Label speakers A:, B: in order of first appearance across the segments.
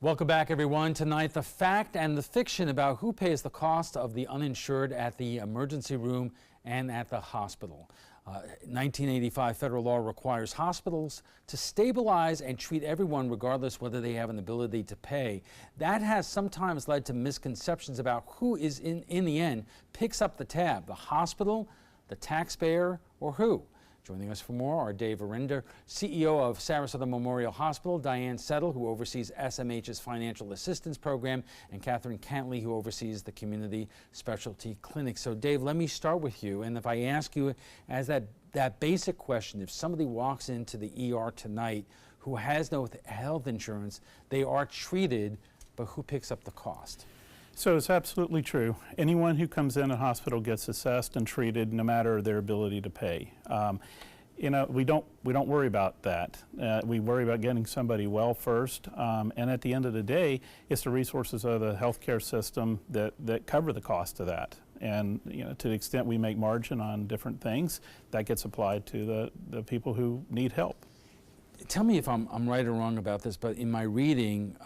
A: Welcome back, everyone. Tonight, the fact and the fiction about who pays the cost of the uninsured at the emergency room and at the hospital. 1985 federal law requires hospitals to stabilize and treat everyone regardless whether they have an ability to pay. That has sometimes led to misconceptions about who is in the end picks up the tab, the hospital, the taxpayer, or who. Joining us for more are Dave Verinder, CEO of Sarasota Memorial Hospital, Diane Settle, who oversees SMH's Financial Assistance Program, and Catherine Cantley, who oversees the Community Specialty Clinic. So, Dave, let me start with you. And if I ask you as that basic question, if somebody walks into the ER tonight who has no health insurance, they are treated, but who picks up the cost?
B: So it's absolutely true. Anyone who comes in a hospital gets assessed and treated no matter their ability to pay. You know, we don't worry about that. We worry about getting somebody well first, and at the end of the day, it's the resources of the healthcare system that cover the cost of that. And you know, to the extent we make margin on different things, that gets applied to the people who need help.
A: Tell me if I'm right or wrong about this, but in my reading,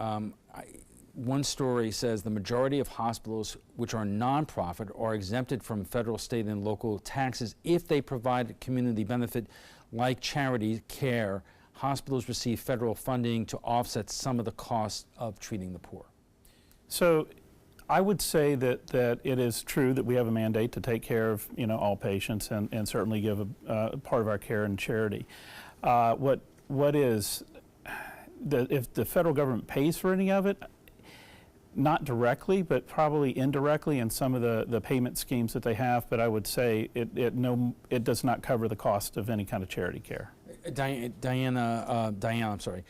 A: one story says the majority of hospitals which are nonprofit are exempted from federal, state, and local taxes if they provide community benefit like charity care. Hospitals receive federal funding to offset some of the costs of treating the poor.
B: So I would say that it is true that we have a mandate to take care of all patients and certainly give a part of our care in charity. What is if the federal government pays for any of it? Not directly, but probably indirectly in some of the payment schemes that they have. But I would say it does not cover the cost of any kind of charity care.
A: Diane, I'm sorry.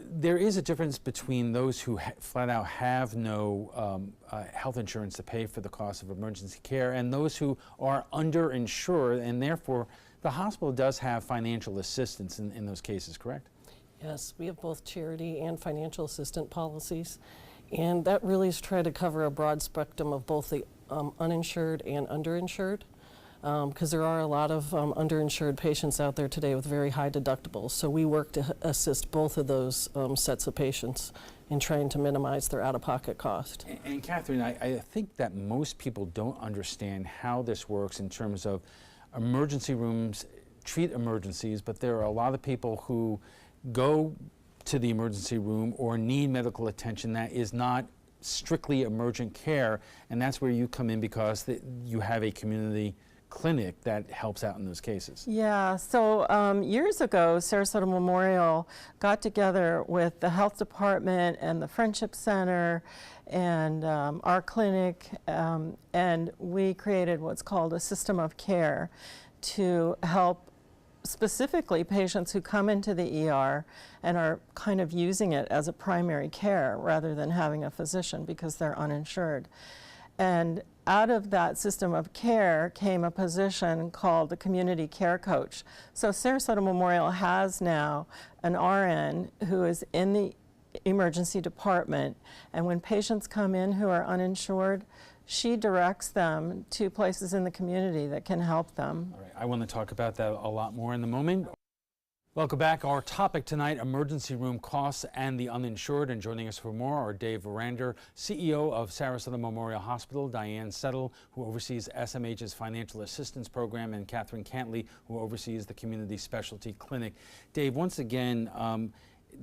A: There is a difference between those who flat out have no health insurance to pay for the cost of emergency care and those who are underinsured, and therefore the hospital does have financial assistance in those cases, correct?
C: Yes, we have both charity and financial assistance policies. And that really is trying to cover a broad spectrum of both the uninsured and underinsured, because there are a lot of underinsured patients out there today with very high deductibles. So we work to assist both of those sets of patients in trying to minimize their out-of-pocket cost.
A: And Catherine, I think that most people don't understand how this works in terms of emergency rooms treat emergencies, but there are a lot of people who go to the emergency room or need medical attention that is not strictly emergent care, and that's where you come in because you have a community clinic that helps out in those cases.
D: Yeah, so years ago, Sarasota Memorial got together with the health department and the Friendship Center and our clinic, and we created what's called a system of care to help specifically patients who come into the ER and are kind of using it as a primary care rather than having a physician because they're uninsured. And out of that system of care came a position called the community care coach. So Sarasota Memorial has now an RN who is in the emergency department, and when patients come in who are uninsured, she directs them to places in the community that can help them.
A: All right, I want to talk about that a lot more in a moment. Welcome back. Our topic tonight, emergency room costs and the uninsured. And joining us for more are Dave Verinder, CEO of Sarasota Memorial Hospital, Diane Settle, who oversees SMH's Financial Assistance Program, and Catherine Cantley, who oversees the Community Specialty Clinic. Dave, once again,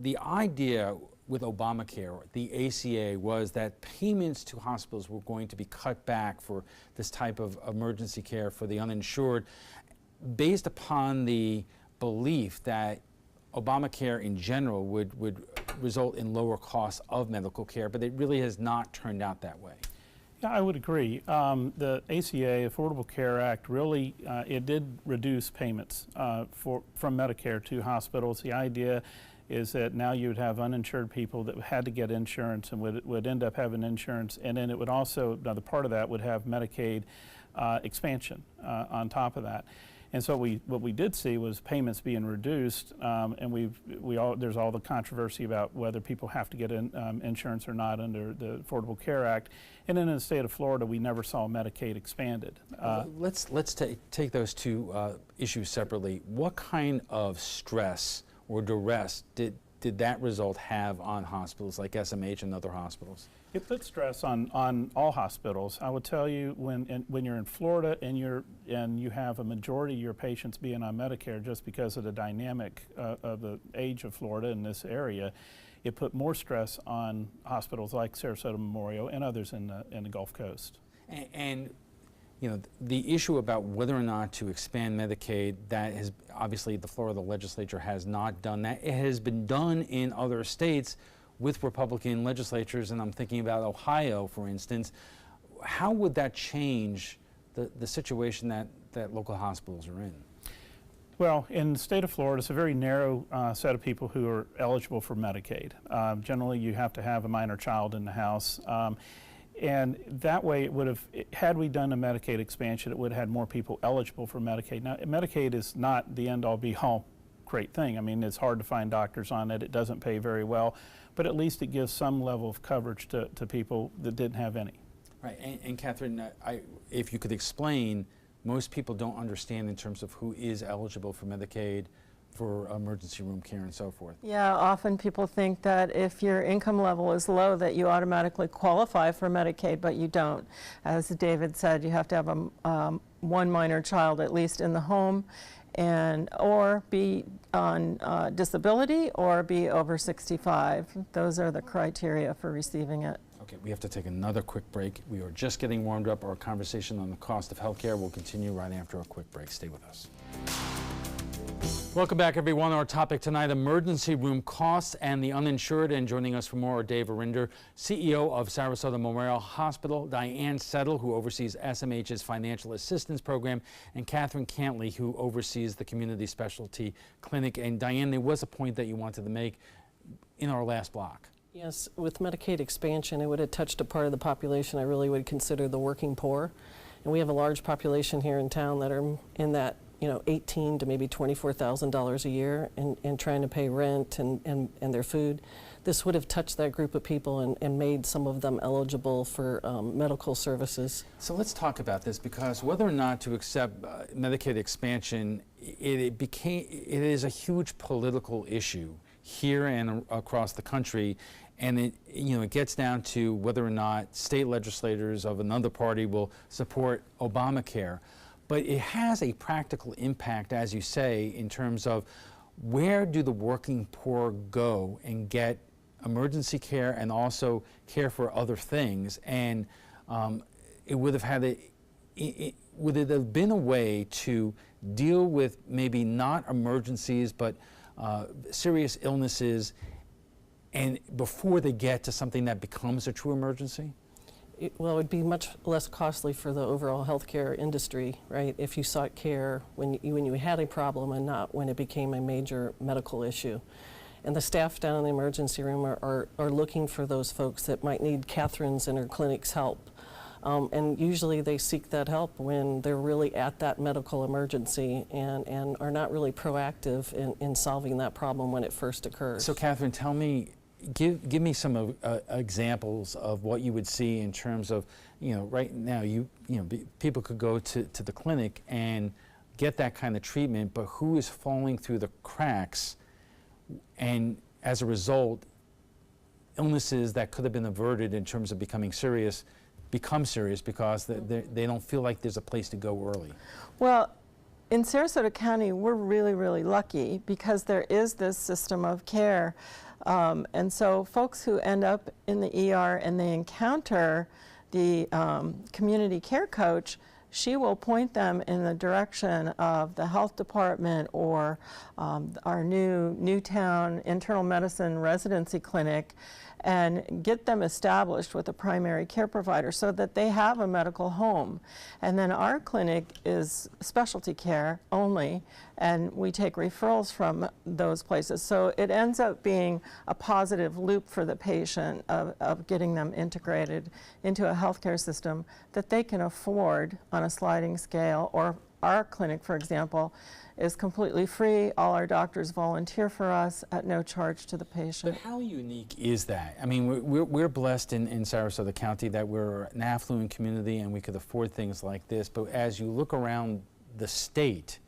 A: the idea with Obamacare, the ACA, was that payments to hospitals were going to be cut back for this type of emergency care for the uninsured, based upon the belief that Obamacare in general would result in lower costs of medical care, but it really has not turned out that way.
B: Yeah, I would agree. The ACA, Affordable Care Act, really, it did reduce payments from Medicare to hospitals. The idea is that now you would have uninsured people that had to get insurance and would end up having insurance, and then it would also, another part of that would have Medicaid expansion on top of that. And so what we did see was payments being reduced, and there's all the controversy about whether people have to get insurance or not under the Affordable Care Act. And then in the state of Florida, we never saw Medicaid expanded.
A: Let's take those two issues separately. What kind of stress or duress did did that result have on hospitals like SMH and other hospitals?
B: It puts stress on all hospitals. I would tell you when you're in Florida and you have a majority of your patients being on Medicare just because of the dynamic of the age of Florida in this area, it put more stress on hospitals like Sarasota Memorial and others in the Gulf Coast.
A: And you know, the issue about whether or not to expand Medicaid, that has obviously the Florida legislature has not done that. It has been done in other states with Republican legislatures, and I'm thinking about Ohio, for instance. How would that change the situation that local hospitals are in?
B: Well, in the state of Florida, it's a very narrow set of people who are eligible for Medicaid. Generally, you have to have a minor child in the house. And that way, it would have, had we done a Medicaid expansion, it would have had more people eligible for Medicaid. Now, Medicaid is not the end-all be-all great thing. I mean, it's hard to find doctors on it. It doesn't pay very well, but at least it gives some level of coverage to people that didn't have any.
A: Right, and Catherine, if you could explain, most people don't understand in terms of who is eligible for Medicaid, for emergency room care and so forth.
D: Yeah, often people think that if your income level is low that you automatically qualify for Medicaid, but you don't. As David said, you have to have one minor child at least in the home, and or be on disability or be over 65. Those are the criteria for receiving it.
A: Okay, we have to take another quick break. We are just getting warmed up. Our conversation on the cost of health care will continue right after a quick break. Stay with us. Welcome back, everyone. Our topic tonight, emergency room costs and the uninsured. And joining us for more are Dave Arinder, CEO of Sarasota Memorial Hospital, Diane Settle, who oversees SMH's financial assistance program, and Catherine Cantley, who oversees the community specialty clinic. And Diane, there was a point that you wanted to make in our last block.
C: Yes, with Medicaid expansion, it would have touched a part of the population I really would consider the working poor. And we have a large population here in town that are in that, you know, $18,000 to maybe $24,000 a year and trying to pay rent and their food. This would have touched that group of people and made some of them eligible for medical services.
A: So let's talk about this, because whether or not to accept Medicaid expansion, it is a huge political issue here and across the country. And it gets down to whether or not state legislators of another party will support Obamacare. But it has a practical impact, as you say, in terms of where do the working poor go and get emergency care and also care for other things. And it would have had would it have been a way to deal with maybe not emergencies but serious illnesses, and before they get to something that becomes a true emergency?
C: Well, it would be much less costly for the overall healthcare industry, right, if you sought care when you had a problem and not when it became a major medical issue. And the staff down in the emergency room are looking for those folks that might need Catherine's and her clinic's help. And usually they seek that help when they're really at that medical emergency and are not really proactive in solving that problem when it first occurs.
A: So Catherine, tell me, give me some examples of what you would see in terms of, right now people could go to the clinic and get that kind of treatment, but who is falling through the cracks, and as a result, illnesses that could have been averted in terms of becoming serious become serious because they don't feel like there's a place to go early.
D: Well, in Sarasota County, we're really, really lucky because there is this system of care. And so folks who end up in the ER and they encounter the community care coach, she will point them in the direction of the health department or our new Newtown internal medicine residency clinic, and get them established with a primary care provider so that they have a medical home. And then our clinic is specialty care only, and we take referrals from those places. So it ends up being a positive loop for the patient of getting them integrated into a healthcare system that they can afford on a sliding scale. Or our clinic, for example, is completely free. All our doctors volunteer for us at no charge to the patient.
A: But how unique is that? I mean, we're blessed in Sarasota County that we're an affluent community and we could afford things like this. But as you look around the state,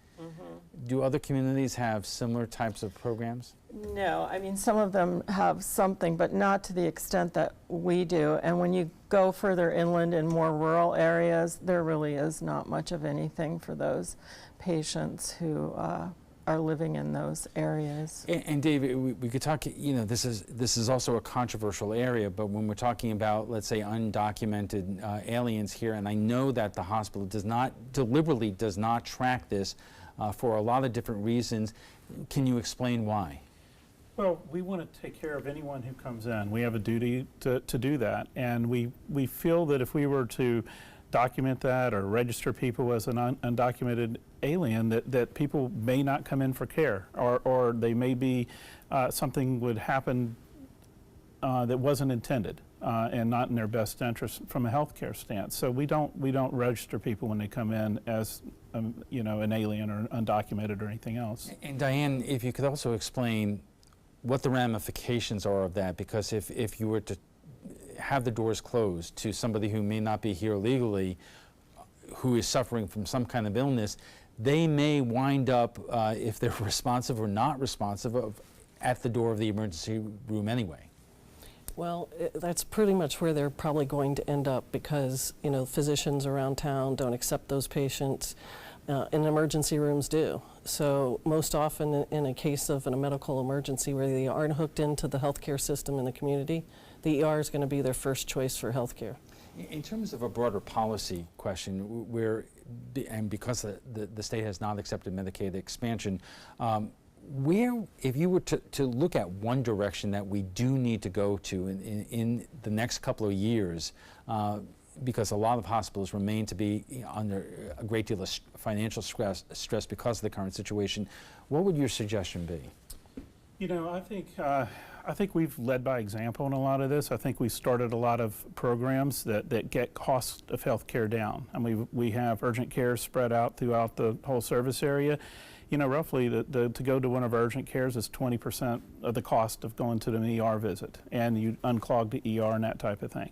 A: Do other communities have similar types of programs?
D: No, I mean, some of them have something, but not to the extent that we do. And when you go further inland in more rural areas, there really is not much of anything for those patients who are living in those areas.
A: And Dave, we could talk, you know, this is also a controversial area, but when we're talking about, let's say, undocumented aliens here, and I know that the hospital deliberately does not track this for a lot of different reasons, can you explain why?
B: Well, we want to take care of anyone who comes in. We have a duty to do that, and we feel that if we were to document that or register people as an undocumented alien, that people may not come in for care, or they may be, something would happen that wasn't intended and not in their best interest from a healthcare stance. So we don't register people when they come in as you know, an alien or undocumented or anything else.
A: And Diane, if you could also explain what the ramifications are of that, because if you were to have the doors closed to somebody who may not be here legally, who is suffering from some kind of illness, they may wind up, if they're responsive or not responsive, at the door of the emergency room anyway.
C: Well, that's pretty much where they're probably going to end up, because, you know, physicians around town don't accept those patients, and emergency rooms do. So most often in a case of a medical emergency where they aren't hooked into the healthcare system in the community, the ER is going to be their first choice for healthcare.
A: In terms of a broader policy question, and because the state has not accepted Medicaid expansion, if you were to look at one direction that we do need to go to in the next couple of years, because a lot of hospitals remain to be under a great deal of financial stress because of the current situation, what would your suggestion be?
B: You know, I think we've led by example in a lot of this. I think we've started a lot of programs that get cost of health care down. And we have urgent care spread out throughout the whole service area. You know, roughly to go to one of our urgent cares is 20% of the cost of going to an ER visit, and you unclog the ER and that type of thing.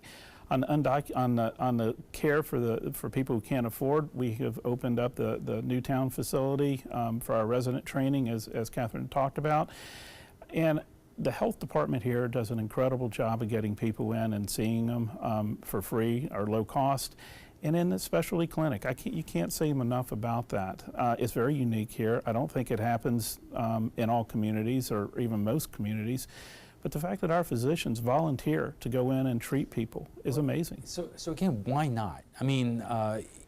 B: On the care for people who can't afford, we have opened up the Newtown facility for our resident training, as Catherine talked about. And the health department here does an incredible job of getting people in and seeing them for free or low cost. And in the specialty clinic, you can't say enough about that. It's very unique here. I don't think it happens in all communities or even most communities. But the fact that our physicians volunteer to go in and treat people is amazing. So
A: again, why not? I mean,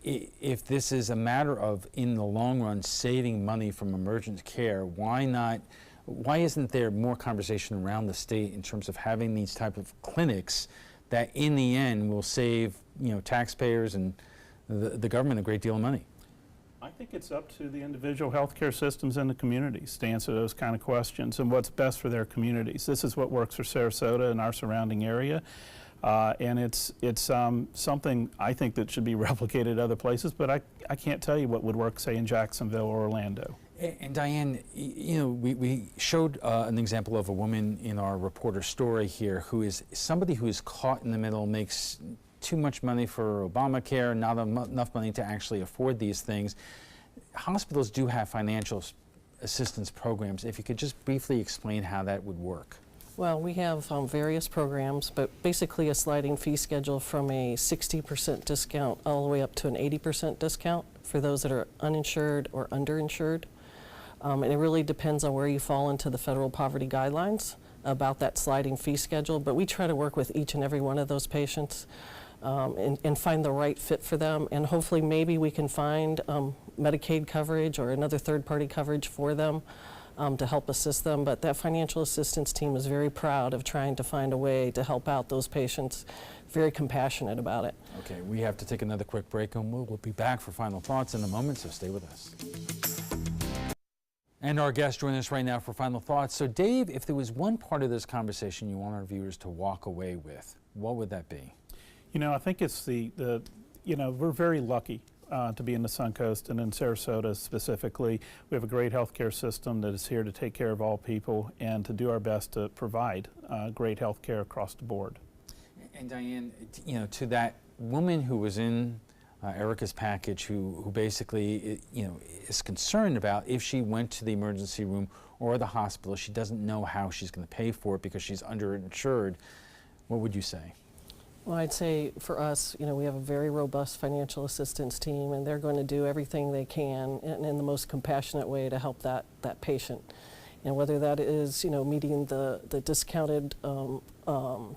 A: if this is a matter of, in the long run, saving money from emergent care, why not? Why isn't there more conversation around the state in terms of having these type of clinics that in the end will save, you know, taxpayers and the government a great deal of money?
B: I think it's up to the individual healthcare systems and the communities to answer those kind of questions and what's best for their communities. This is what works for Sarasota and our surrounding area, and it's something I think that should be replicated other places, but I can't tell you what would work, say, in Jacksonville or Orlando.
A: And Diane, you know, we showed an example of a woman in our reporter story here who is somebody who is caught in the middle, makes too much money for Obamacare, not enough money to actually afford these things. Hospitals do have financial assistance programs. If you could just briefly explain how that would work.
C: Well, we have various programs, but basically a sliding fee schedule from a 60% discount all the way up to an 80% discount for those that are uninsured or underinsured. And it really depends on where you fall into the federal poverty guidelines about that sliding fee schedule, but we try to work with each and every one of those patients and find the right fit for them, and hopefully maybe we can find Medicaid coverage or another third-party coverage for them to help assist them. But that financial assistance team is very proud of trying to find a way to help out those patients, very compassionate about it.
A: Okay, we have to take another quick break, and we'll be back for final thoughts in a moment, so stay with us. And our guest joining us right now for final thoughts. So Dave, if there was one part of this conversation you want our viewers to walk away with, what would that be?
B: You know, I think it's you know, we're very lucky to be in the Suncoast and in Sarasota specifically. We have a great healthcare system that is here to take care of all people and to do our best to provide great healthcare across the board.
A: And Diane, you know, to that woman who was in Erica's package, who basically is concerned about if she went to the emergency room or the hospital, she doesn't know how she's going to pay for it because she's underinsured. What would you say?
C: Well, I'd say for us, we have a very robust financial assistance team, and they're going to do everything they can in the most compassionate way to help that patient. And whether that is, meeting the discounted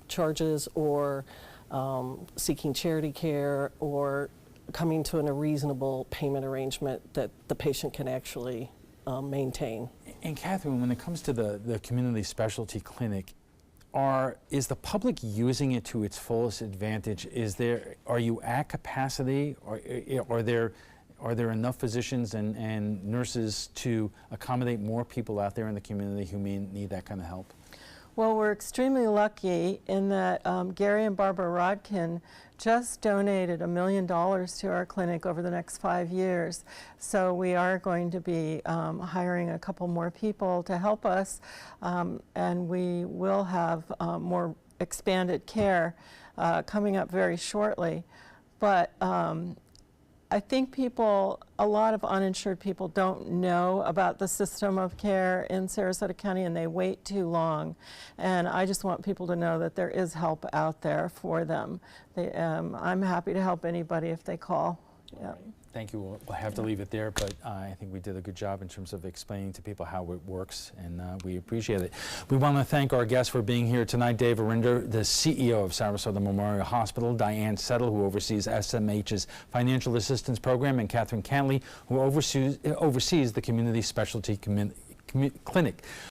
C: charges, or seeking charity care, or coming to a reasonable payment arrangement that the patient can actually maintain.
A: And Catherine, when it comes to the community specialty clinic, is the public using it to its fullest advantage? Are you at capacity? Are there enough physicians and nurses to accommodate more people out there in the community who may need that kind of help?
D: Well, we're extremely lucky in that Gary and Barbara Rodkin just donated $1 million to our clinic over the next 5 years. So we are going to be hiring a couple more people to help us, and we will have more expanded care coming up very shortly. But I think a lot of uninsured people don't know about the system of care in Sarasota County, and they wait too long. And I just want people to know that there is help out there for them. I'm happy to help anybody if they call. Yeah.
A: Thank you. We'll have to leave it there, but I think we did a good job in terms of explaining to people how it works, and we appreciate it. We want to thank our guests for being here tonight: Dave Arinder, the CEO of Sarasota Memorial Hospital; Diane Settle, who oversees SMH's Financial Assistance Program; and Catherine Cantley, who oversees the Community Specialty Clinic.